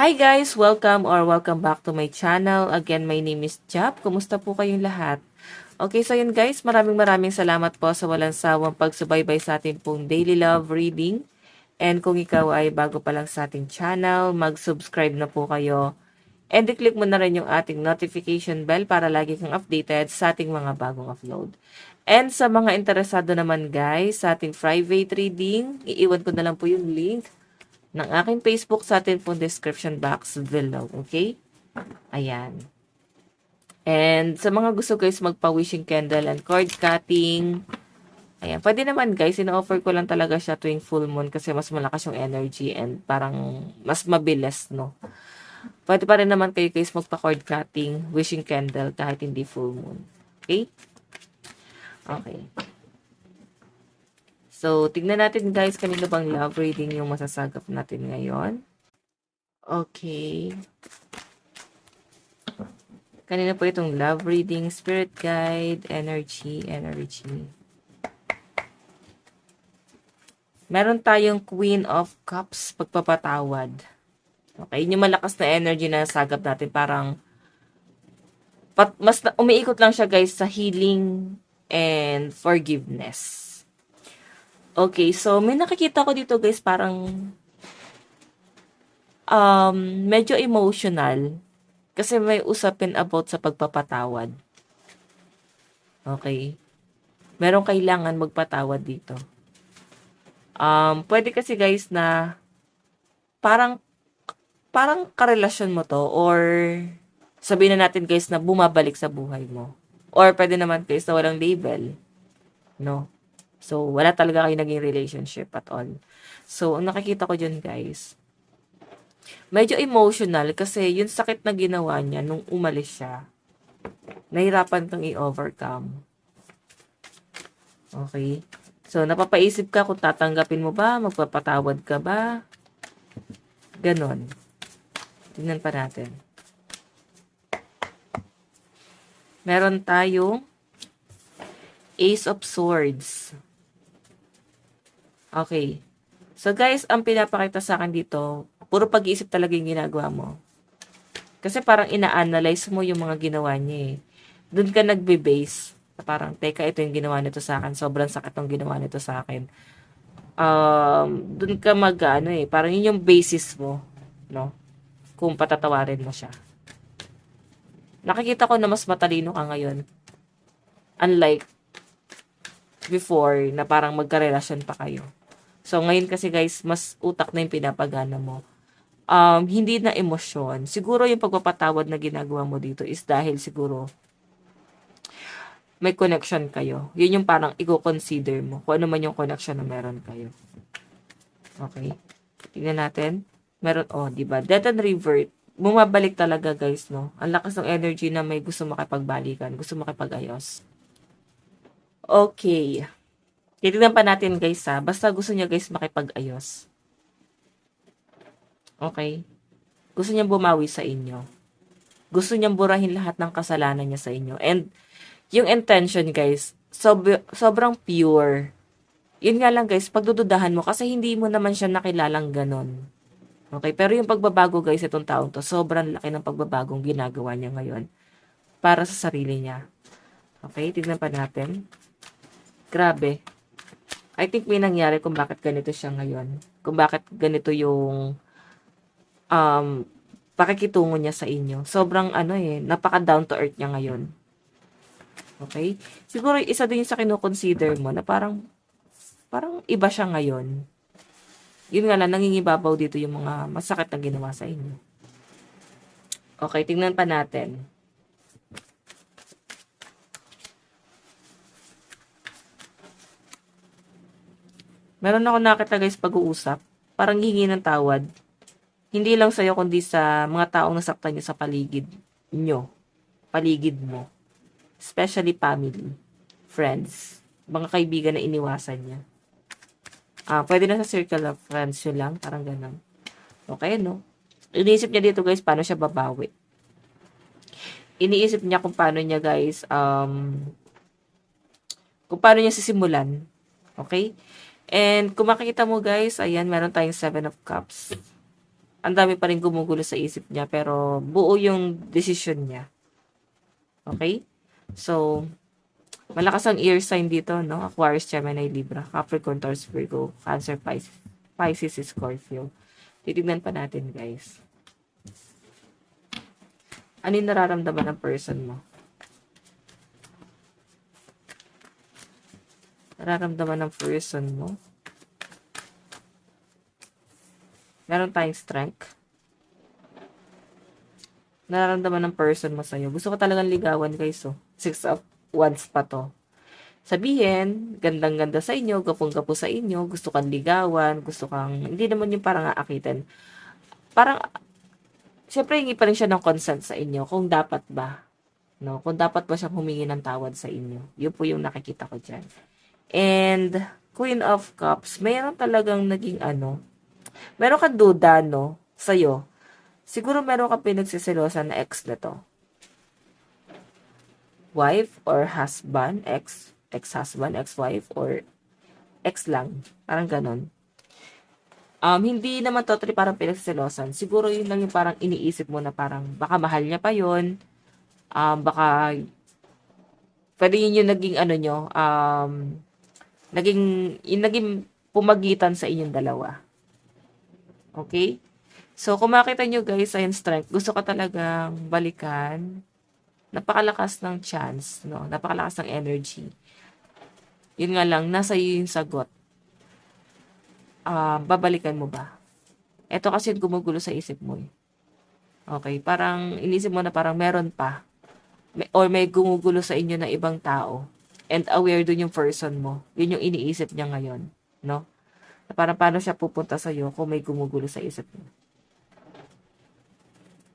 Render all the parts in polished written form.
Hi guys! Welcome back to my channel. Again, my name is Jap. Kumusta po kayong lahat? Okay, so yun guys, maraming salamat po sa walang sawang pagsubaybay sa ating pong daily love reading. And kung ikaw ay bago pa lang sa ating channel, mag-subscribe na po kayo. And i-click mo na rin yung ating notification bell para lagi kang updated sa ating mga bagong upload. And sa mga interesado naman guys, sa ating private reading, iiwan ko na lang po yung link ng aking Facebook sa atin pong description box below. Okay? Ayan. And sa mga gusto guys magpa-wishing candle and cord cutting, ayan, pwede naman guys, ina-offer ko lang talaga siya tuwing full moon kasi mas malakas yung energy and parang mas mabilis, no? Pwede pa rin naman kayo guys magpa-cord cutting, wishing candle kahit hindi full moon. Okay? Okay. So, tignan natin guys, kanino bang love reading yung masasagap natin ngayon. Okay. Kanina po itong love reading, spirit guide, energy. Meron tayong Queen of Cups, pagpapatawad. Okay, yun yung malakas na energy na nasagap natin. Parang, mas umiikot lang siya guys sa healing and forgiveness. Okay, so may nakikita ko dito guys, parang medyo emotional kasi may usapin about sa pagpapatawad. Okay. Merong kailangan magpatawad dito. Pwede kasi guys na parang karelasyon mo to or sabihin na natin guys na bumabalik sa buhay mo. Or pwede naman guys na walang label. No? So, wala talaga kayo naging relationship at all. So, ang nakikita ko dyan guys, medyo emotional kasi yung sakit na ginawa niya nung umalis siya, nahirapan kang i-overcome. Okay? So, napapaisip ka kung tatanggapin mo ba, magpapatawad ka ba, ganon. Tingnan pa natin. Meron tayong Ace of Swords. Okay. So guys, ang pinapakita sa akin dito, puro pag-iisip talaga yung ginagawa mo. Kasi parang ina-analyze mo yung mga ginawa niya eh. Doon ka nagbe-base. Parang, teka, ito yung ginawa nito sa akin. Sobrang sakit ng ginawa nito sa akin. Doon ka parang yun yung basis mo. No? Kung patatawarin mo siya. Nakikita ko na mas matalino ka ngayon. Unlike before na parang magkarelasyon pa kayo. So, ngayon kasi guys, mas utak na yung pinapagana mo. Hindi na emosyon. Siguro yung pagpapatawad na ginagawa mo dito is dahil siguro may connection kayo. Yun yung parang i-consider mo kung ano man yung connection na meron kayo. Okay. Tingnan natin. Meron, diba? Death and revert. Bumabalik talaga guys, no? Ang lakas ng energy na may gusto makipagbalikan. Gusto makipag-ayos. Okay. Titignan pa natin guys ha. Basta gusto niya guys makipag-ayos. Okay? Gusto niya bumawi sa inyo. Gusto niyang burahin lahat ng kasalanan niya sa inyo. And yung intention guys, sobrang pure. Yun nga lang guys, pagdududahan mo kasi hindi mo naman siya nakilalang ganon. Okay? Pero yung pagbabago guys, itong taong to, sobrang laki ng pagbabagong ginagawa niya ngayon para sa sarili niya. Okay? Tignan pa natin. Grabe. I think may nangyari kung bakit ganito siya ngayon. Kung bakit ganito yung pakikitungo niya sa inyo. Sobrang napaka down to earth niya ngayon. Okay? Siguro isa din sa kino-consider mo na parang iba siya ngayon. Yun nga lang, nangingibabaw dito yung mga masakit na ginawa sa inyo. Okay, tingnan pa natin. Meron ako nakita guys pag-uusap. Parang hihingi ng tawad. Hindi lang sa'yo kundi sa mga taong nasaktan niyo sa paligid nyo. Paligid mo. Especially family. Friends. Mga kaibigan na iniwasan niya. Pwede na sa circle of friends yun lang. Parang ganun. Okay, no? Iniisip niya dito guys paano siya babawi. Iniisip niya kung paano niya guys kung paano niya sisimulan. Okay? And kung makikita mo guys, ayan, meron tayong 7 of Cups. ang dami pa rin gumugulo sa isip niya, pero buo yung decision niya. Okay? So, malakas ang ear sign dito, no? Aquarius, Gemini, Libra, Capricorn, Taurus, Virgo, Cancer, Pisces, Scorpio. Titignan pa natin, guys. Ano yung nararamdaman ng person mo? Nararamdaman ng person mo? Meron tayong strength. Nararamdaman ng person mo sa'yo. Gusto ko talagang ligawan, guys, oh. 6 of Wands pa to. Sabihin, gandang-ganda sa inyo, gapong-gapo sa inyo, gusto kang ligawan, gusto kang, hindi naman yung parang aakitin. Parang, syempre, hingi pa rin siya ng consent sa inyo, kung dapat ba. No? Kung dapat ba siyang humingi ng tawad sa inyo. Yun po yung nakikita ko dyan. And, Queen of Cups, mayroon talagang naging meron kang duda, no, sa'yo. Siguro meron kang pinagsiselosan na ex na to. Wife or husband, ex-husband, ex-wife, or ex lang. Parang ganon. Hindi naman totally parang pinagsiselosan. Siguro yun lang yung parang iniisip mo na parang baka mahal niya pa yun. Baka pwede yun yung naging naging pumagitan sa inyong dalawa. Okay? So, kung makita nyo guys, ayun strength, gusto ka talagang balikan. Napakalakas ng chance, no? Napakalakas ng energy. Yun nga lang, nasa iyo yung sagot. Babalikan mo ba? Ito kasi gumugulo sa isip mo eh. Okay, parang inisip mo na parang meron pa. Or may gumugulo sa inyo na ibang tao. And aware dun yung person mo. Yun yung iniisip niya ngayon. No? Parang paano siya pupunta sa'yo kung may gumugulo sa isip mo.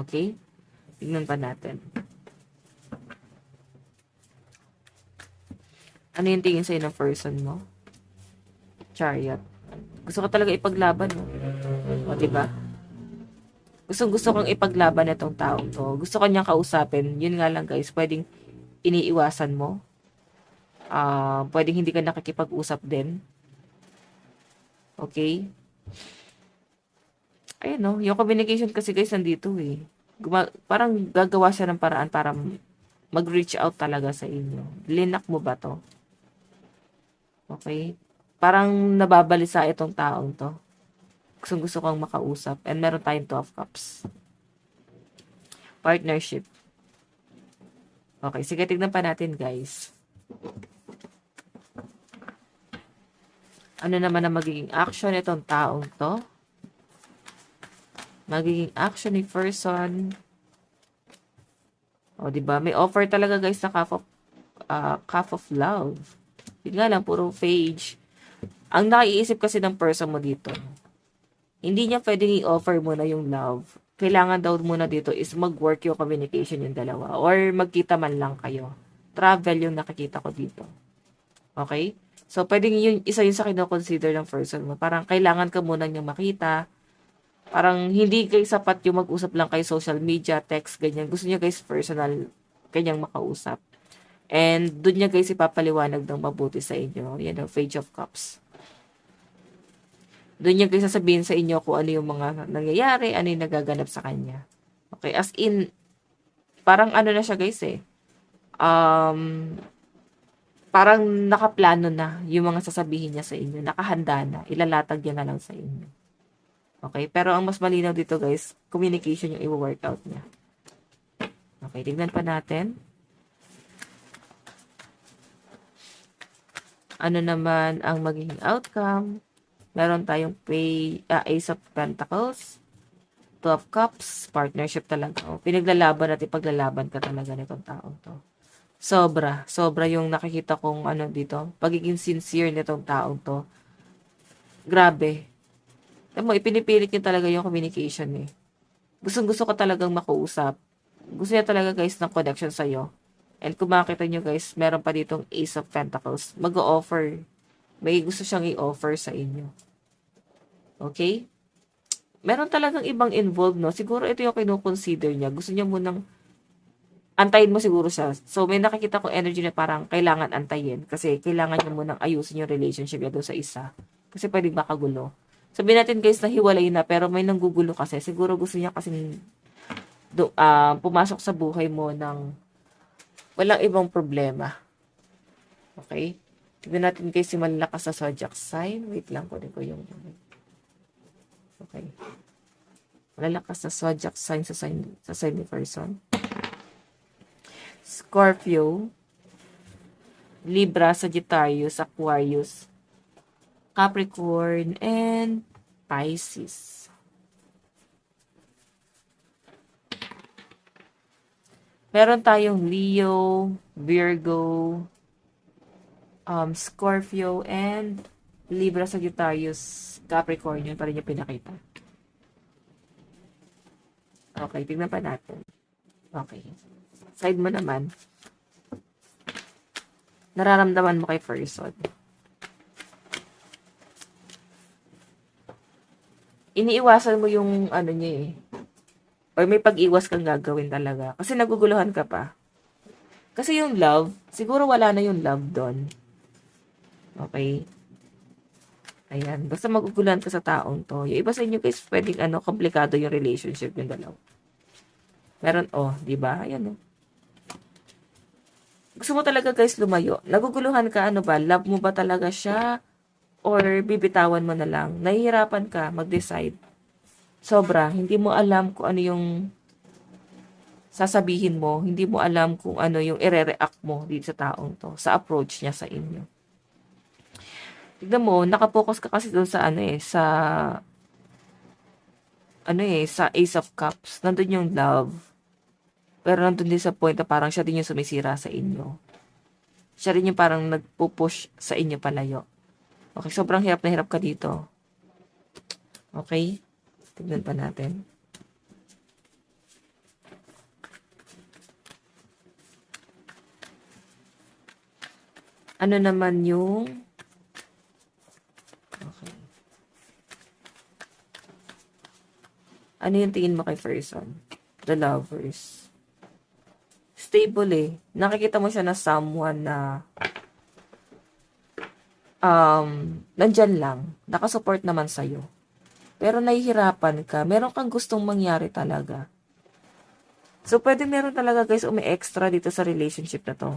Okay? Tignan pa natin. Ano yung tingin sa'yo ng person mo? Chariot. Gusto ko talaga ipaglaban, no? O, diba? Gusto kong ipaglaban itong taong to. Gusto ko niyang kausapin. Yun nga lang, guys. Pwedeng iniiwasan mo. Pwedeng hindi ka nakikipag-usap din. Okay? Ayun, no? Yung communication kasi, guys, nandito, eh. Parang gagawa siya ng paraan para mag-reach out talaga sa inyo. Linak mo ba to? Okay? Parang nababalisa itong taong to. Gusto kang makausap. And meron tayong 2 of Cups. Partnership. Okay, sige, tignan pa natin, guys. Ano naman ang magiging action itong taong to? Magiging action ni person. O, diba? May offer talaga, guys, na cup of love. Yun nga lang, puro page. Ang naiisip kasi ng person mo dito, hindi niya pwedeng i-offer mo na yung love. Kailangan daw muna dito is mag-work yung communication yung dalawa. Or magkita man lang kayo. Travel yung nakikita ko dito. Okay? So, pwedeng yun, isa yun sa kino-consider ng person mo. Parang kailangan ka muna niyang makita. Parang hindi kayo sapat yung mag-usap lang kayo social media, text, ganyan. Gusto niya guys personal, kanyang makausap. And doon niya guys ipapaliwanag ng mabuti sa inyo. Yan ang Page of Cups. Doon niya guys sasabihin sa inyo kung ano yung mga nangyayari, ano yung nagaganap sa kanya. Okay, as in, parang ano na siya guys eh. Parang nakaplano na yung mga sasabihin niya sa inyo. Nakahanda na. Ilalatag niya na lang sa inyo. Okay, pero ang mas malinaw dito guys, communication yung i-workout niya. Okay, tignan pa natin. Ano naman ang magiging outcome? Meron tayong Ace of Pentacles, 2 of Cups, partnership talaga. O, pinaglalaban at ipaglalaban ka talaga nitong taong to. Sobra yung nakikita kong ano dito, pagiging sincere nitong taong to. Grabe. Alam mo, ipinipilit niya talaga yung communication eh. Gusto ko talagang makausap. Gusto niya talaga guys ng connection sa'yo. And kung makita nyo guys, meron pa ditong Ace of Pentacles. Mag-o-offer. May gusto siyang i-offer sa inyo. Okay? Meron talagang ibang involved, no? Siguro ito yung kino-consider niya. Gusto niya munang antayin mo siguro siya. So, may nakikita ko energy na parang kailangan antayin. Kasi kailangan niya munang ayusin yung relationship niya doon sa isa. Kasi pwedeng makagulo. Sabihin natin guys na hiwalay na pero may nanggugulo kasi. Siguro gusto niya kasing pumasok sa buhay mo ng walang ibang problema. Okay? Tignan natin guys si malalakas sa zodiac sign. Wait lang, kunin ko yung... Okay. Malalakas sa zodiac sign sa sign ni person. Scorpio, Libra, Sagittarius, Aquarius, Capricorn, and Pisces. Meron tayong Leo, Virgo, Scorpio, and Libra, Sagittarius, Capricorn. Yun pa rin yung pinakita. Okay, tignan pa natin. Okay. Side mo naman. Nararamdaman mo kay person. Iniiwasan mo yung ano niya eh. Or may pag-iwas kang gagawin talaga. Kasi naguguluhan ka pa. Kasi yung love, siguro wala na yung love doon. Okay? Ayan. Basta maguguluhan ka sa taong to. Yung iba sa inyo guys, pwedeng komplikado yung relationship yung dalawa. Meron, di ba? Ayan Gusto mo talaga guys lumayo. Naguguluhan ka, love mo ba talaga siya? Or bibitawan mo na lang? Nahihirapan ka mag-decide. Sobra, hindi mo alam kung ano yung sasabihin mo. Hindi mo alam kung ano yung ire-react mo dito sa taong to. Sa approach niya sa inyo. Tignan mo, nakapokus ka kasi doon sa sa Ace of Cups. Nandun yung love. Pero nandun din sa point na parang siya din yung sumisira sa inyo. Siya rin yung parang nagpupush sa inyo palayo. Okay, sobrang hirap na hirap ka dito. Okay? Tignan pa natin. Ano naman yung... Okay. Ano yung tingin mo kay person? The Lovers. Stable eh. Nakikita mo siya na someone na nandyan lang. Nakasupport naman sa'yo. Pero nahihirapan ka. Meron kang gustong mangyari talaga. So, pwede meron talaga guys umi-extra dito sa relationship na to.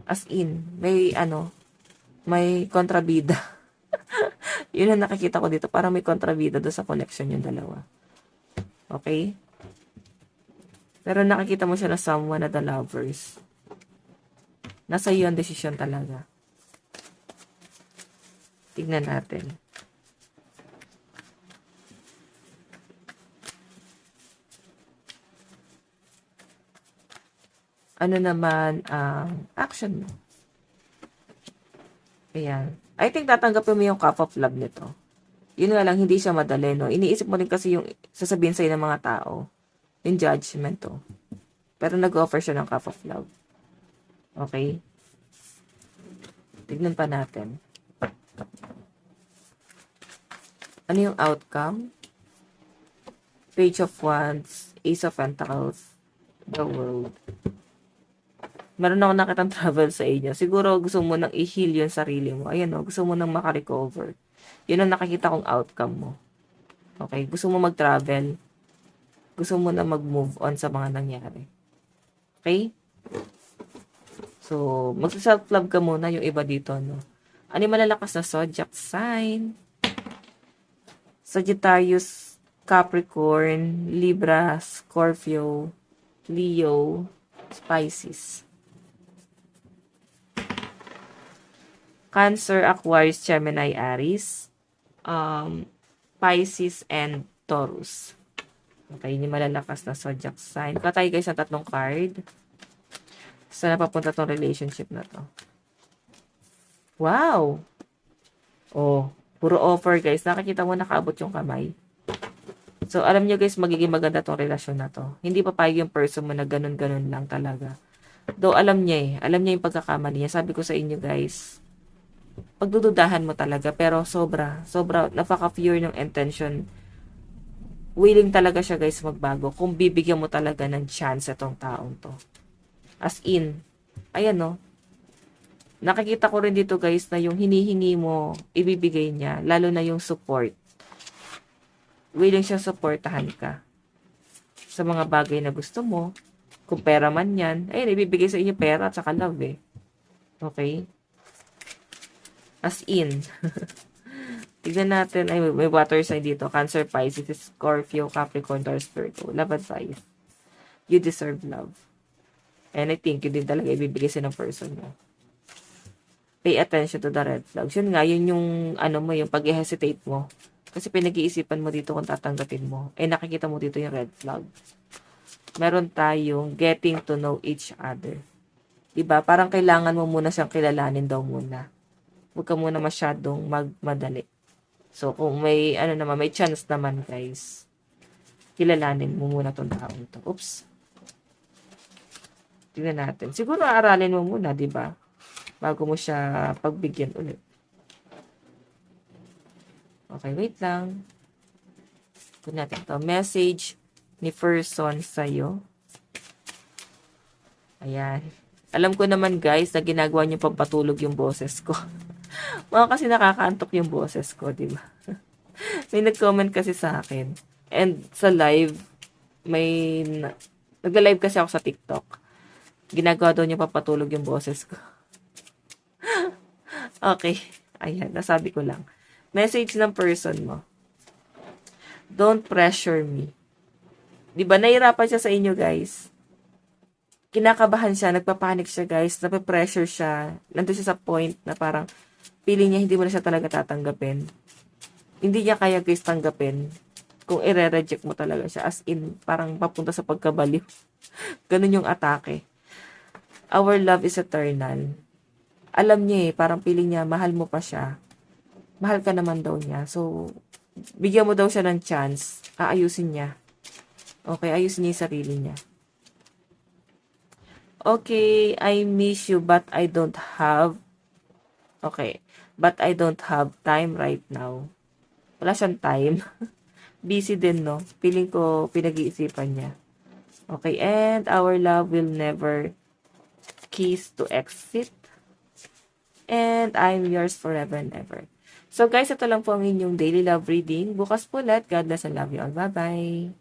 As in, may kontrabida. Yun ang nakikita ko dito. Parang may kontrabida doon sa connection yung dalawa. Okay? Pero nakikita mo siya na someone na the Lovers. Nasa iyo ang desisyon talaga. Tignan natin. Ano naman ang action mo? Ayan. I think tatanggapin mo yung cup of love nito. Yun nga lang, hindi siya madali, no? Iniisip mo rin kasi yung sasabihin sa'yo ng mga tao. Yung judgment, to. Pero nag-offer siya ng cup of love. Okay? Tignan pa natin. Ano yung outcome? Page of Wands, Ace of Pentacles, the World. Meron ako nakitang travel sa inyo. Siguro gusto mo nang i-heal yung sarili mo. Ayan gusto mo nang makarecover. Yun ang nakikita kong outcome mo. Okay? Gusto mo mag-travel. Gusto mo na mag-move on sa mga nangyari. Okay? So, mag-self-love ka muna yung iba dito, no? Ano yung malalakas na zodiac sign? Sagittarius, Capricorn, Libra, Scorpio, Leo, Pisces. Cancer, Aquarius, Gemini, Aries, Pisces, and Taurus. Okay, yun yung malalakas na zodiac sign. Patay guys ng 3 card. Saan napapunta tong relationship na to? Wow! Oh, puro offer guys. Nakikita mo nakaabot yung kamay. So, alam nyo guys, magiging maganda tong relasyon na to. Hindi papayag yung person mo na ganun-ganun lang talaga. Though, alam niya eh. Alam niya yung pagkakamali niya. Sabi ko sa inyo guys, pagdududahan mo talaga. Pero sobra, napaka-pure ng intention. Willing talaga siya guys magbago. Kung bibigyan mo talaga ng chance itong taong to. As in, ayan no. Nakikita ko rin dito guys na yung hinihingi mo, ibibigay niya. Lalo na yung support. Willing siyang supportahan ka sa mga bagay na gusto mo. Kung pera man yan, ayun, ibibigay sa inyo pera at saka love eh. Okay? As in. Tignan natin, ay may water sign dito. Cancer, Pisces, Scorpio, Capricorn, Taurus, Virgo. Love advice. You deserve love. And I think yun din talaga ibibigay sa ng person mo. Pay attention to the red flags. Yun nga, yun yung, ano mo, yung pag-hesitate mo. Kasi pinag-iisipan mo dito kung tatanggapin mo. Eh, nakikita mo dito yung red flag. Meron tayong getting to know each other. Diba? Parang kailangan mo muna siyang kilalanin daw muna. Huwag ka muna masyadong magmadali. So, kung may, ano naman, may chance naman, guys, kilalanin mo muna tong taong to. Oops. Tingnan natin. Siguro, aralin mo muna, diba? Bago mo siya pagbigyan ulit. Okay, wait lang. Kung natin to. Message ni person sa'yo. Ayan. Alam ko naman guys, na ginagawa niyo pampatulog yung boses ko. Mga kasi nakakaantok yung boses ko, di ba? May nag-comment kasi sa akin. And sa live, nagla-live kasi ako sa TikTok. Ginagawa daw niya pampatulog yung boses ko. Okay. Ayan, nasabi ko lang. Message ng person mo. Don't pressure me. Diba, nahirapan siya sa inyo, guys. Kinakabahan siya, nagpapanik siya, guys. Nape-pressure siya. Nandun siya sa point na parang feeling niya hindi mo na siya talaga tatanggapin. Hindi niya kaya, guys, tanggapin. Kung i-reject mo talaga siya. As in, parang papunta sa pagkabaliw. Ganun yung atake. Our love is eternal. Alam niya eh, parang feeling niya, mahal mo pa siya. Mahal ka naman daw niya. So, bigyan mo daw siya ng chance. Aayusin niya. Okay, ayusin niya yung sarili niya. Okay, I miss you but I don't have. Okay, but I don't have time right now. Wala siyang time. Busy din, no? Feeling ko pinag-iisipan niya. Okay, and our love will never kiss to exit. And I'm yours forever and ever. So guys, ito lang po ang inyong daily love reading. Bukas po ulit. God bless and love you all. Bye-bye.